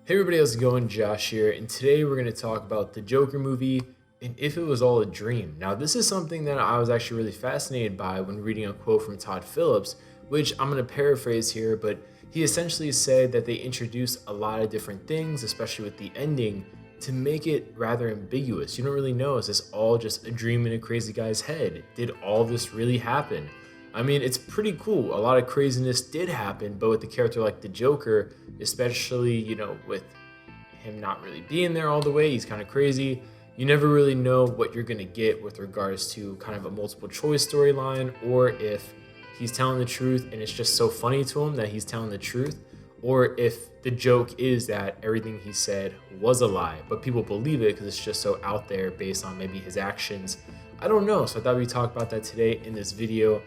Hey everybody, how's it going? Josh here, and today we're going to talk about the Joker movie and if it was all a dream. Now, this is something that I was actually really fascinated by when reading a quote from Todd Phillips, which I'm going to paraphrase here, but he essentially said that they introduced a lot of different things, especially with the ending, to make it rather ambiguous. You don't really know, is this all just a dream in a crazy guy's head? Did all this really happen? I mean, it's pretty cool. A lot of craziness did happen, but with the character like the Joker, especially, with him not really being there all the way, he's kind of crazy. You never really know what you're going to get with regards to kind of a multiple choice storyline, or if he's telling the truth and it's just so funny to him that he's telling the truth, or if the joke is that everything he said was a lie, but people believe it because it's just so out there based on maybe his actions. I don't know. So I thought we'd talk about that today in this video,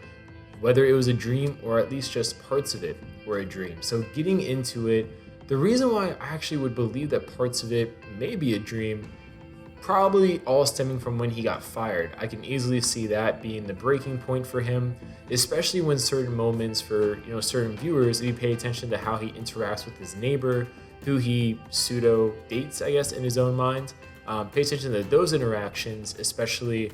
whether it was a dream or at least just parts of it were a dream. So getting into it, the reason why I actually would believe that parts of it may be a dream, probably all stemming from when he got fired. I can easily see that being the breaking point for him, especially when certain moments for certain viewers, if you pay attention to how he interacts with his neighbor, who he pseudo dates, I guess, in his own mind. Pay attention to those interactions, especially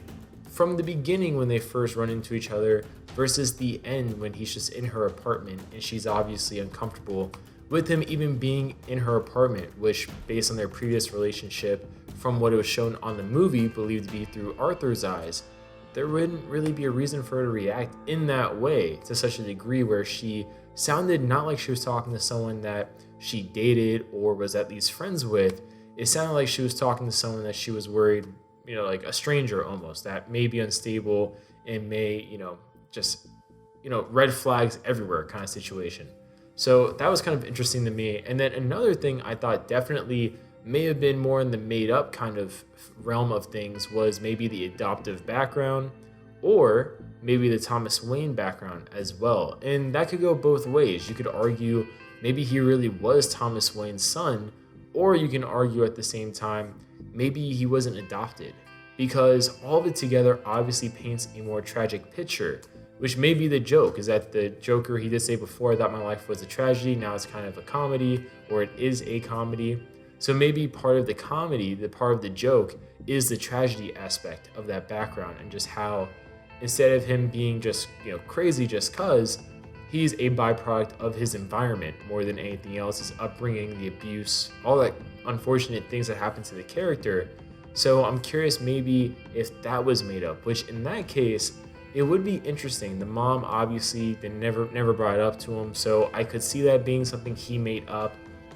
from the beginning when they first run into each other versus the end when he's just in her apartment and she's obviously uncomfortable with him even being in her apartment, which based on their previous relationship, from what it was shown on the movie, believed to be through Arthur's eyes, there wouldn't really be a reason for her to react in that way to such a degree where she sounded not like she was talking to someone that she dated or was at least friends with. It sounded like she was talking to someone that she was worried, like a stranger almost, that may be unstable and may, just, red flags everywhere kind of situation. So that was kind of interesting to me. And then another thing I thought definitely may have been more in the made up kind of realm of things was maybe the adoptive background or maybe the Thomas Wayne background as well. And that could go both ways. You could argue maybe he really was Thomas Wayne's son, or you can argue at the same time, maybe he wasn't adopted, because all of it together obviously paints a more tragic picture, which may be the joke, is that the Joker, he did say before that my life was a tragedy, now it's kind of a comedy, or it is a comedy. So maybe part of the comedy, the part of the joke, is the tragedy aspect of that background, and just how instead of him being just, crazy just cause, he's a byproduct of his environment more than anything else, his upbringing, the abuse, all that unfortunate things that happen to the character. So I'm curious maybe if that was made up, which in that case, it would be interesting. The mom, obviously, they never brought it up to him, so I could see that being something he made up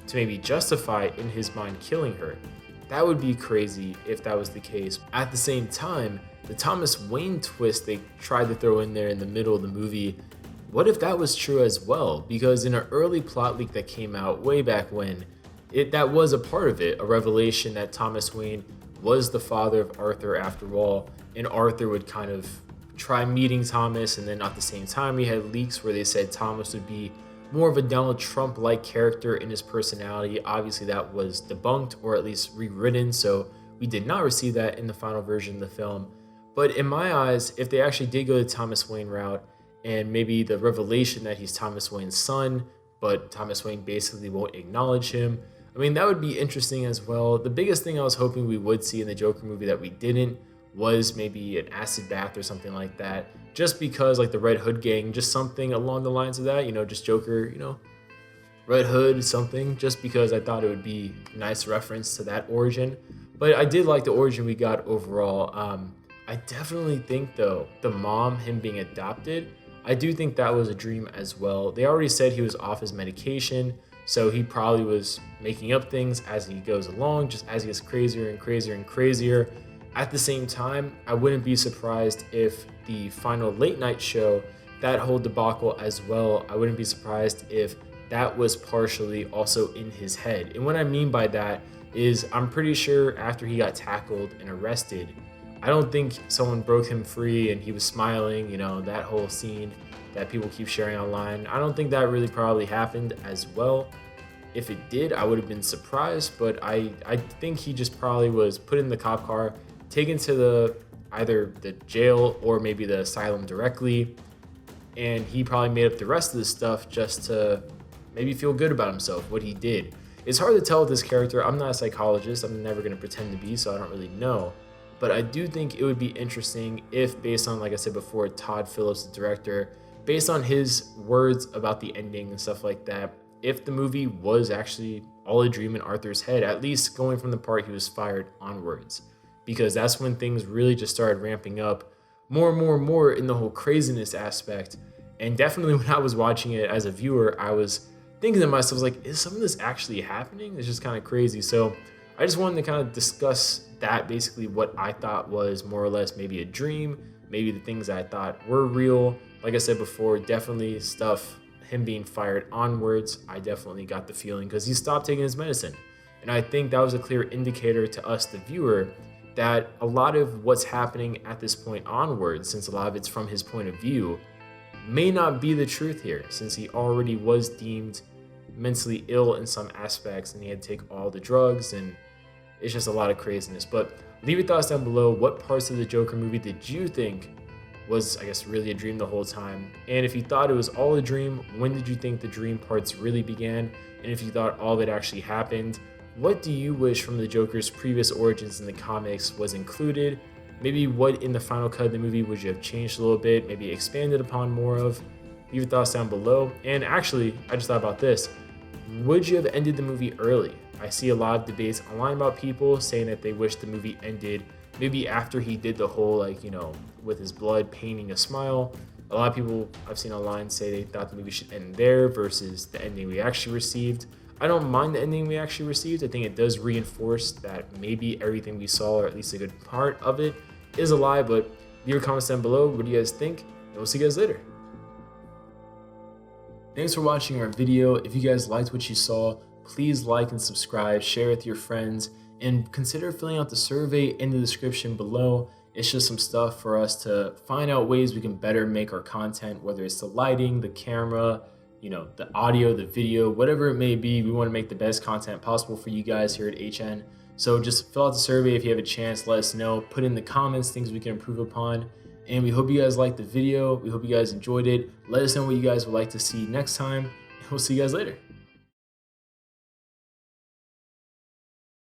to maybe justify in his mind killing her. That would be crazy if that was the case. At the same time, the Thomas Wayne twist they tried to throw in there in the middle of the movie, what if that was true as well? Because in an early plot leak that came out way back when, that was a part of it, a revelation that Thomas Wayne was the father of Arthur after all, and Arthur would kind of try meeting Thomas, and then at the same time we had leaks where they said Thomas would be more of a Donald Trump-like character in his personality. Obviously that was debunked or at least rewritten, so we did not receive that in the final version of the film. But in my eyes, if they actually did go the Thomas Wayne route, and maybe the revelation that he's Thomas Wayne's son, but Thomas Wayne basically won't acknowledge him, I mean, that would be interesting as well. The biggest thing I was hoping we would see in the Joker movie that we didn't was maybe an acid bath or something like that, just because, like the Red Hood gang, just something along the lines of that, just Joker, Red Hood, something, just because I thought it would be a nice reference to that origin. But I did like the origin we got overall. I definitely think, though, the mom, him being adopted, I do think that was a dream as well. They already said he was off his medication, so he probably was making up things as he goes along, just as he gets crazier and crazier and crazier. At the same time, I wouldn't be surprised if the final late night show, that whole debacle as well, I wouldn't be surprised if that was partially also in his head. And what I mean by that is I'm pretty sure after he got tackled and arrested, I don't think someone broke him free and he was smiling, that whole scene that people keep sharing online. I don't think that really probably happened as well. If it did, I would have been surprised, but I think he just probably was put in the cop car, taken to either the jail or maybe the asylum directly, and he probably made up the rest of the stuff just to maybe feel good about himself, what he did. It's hard to tell with this character. I'm not a psychologist. I'm never going to pretend to be, so I don't really know. But I do think it would be interesting if, based on, like I said before, Todd Phillips, the director, based on his words about the ending and stuff like that, if the movie was actually all a dream in Arthur's head, at least going from the part he was fired onwards, because that's when things really just started ramping up more and more and more in the whole craziness aspect. And definitely when I was watching it as a viewer, I was thinking to myself, like, is some of this actually happening? It's just kind of crazy. So I just wanted to kind of discuss that, basically what I thought was more or less maybe a dream, maybe the things I thought were real. Like I said before, definitely stuff, him being fired onwards, I definitely got the feeling because he stopped taking his medicine. And I think that was a clear indicator to us, the viewer, that a lot of what's happening at this point onwards, since a lot of it's from his point of view, may not be the truth here, since he already was deemed mentally ill in some aspects and he had to take all the drugs, and it's just a lot of craziness. But leave your thoughts down below. What parts of the Joker movie did you think was, I guess, really a dream the whole time? And if you thought it was all a dream, when did you think the dream parts really began? And if you thought all of it actually happened, what do you wish from the Joker's previous origins in the comics was included? Maybe what in the final cut of the movie would you have changed a little bit, maybe expanded upon more of? Leave your thoughts down below. And actually, I just thought about this. Would you have ended the movie early? I see a lot of debates online about people saying that they wish the movie ended maybe after he did the whole, like, you know, with his blood painting a smile. A lot of people I've seen online say they thought the movie should end there versus the ending we actually received. I don't mind the ending we actually received. I think it does reinforce that maybe everything we saw, or at least a good part of it, is a lie. But leave your comments down below. What do you guys think? And we'll see you guys later. Thanks for watching our video. If you guys liked what you saw, please like and subscribe, share with your friends, and consider filling out the survey in the description below. It's just some stuff for us to find out ways we can better make our content, whether it's the lighting, the camera, you know, the audio, the video, whatever it may be. We want to make the best content possible for you guys here at HN. So just fill out the survey if you have a chance. Let us know. Put in the comments things we can improve upon. And we hope you guys liked the video. We hope you guys enjoyed it. Let us know what you guys would like to see next time. And we'll see you guys later.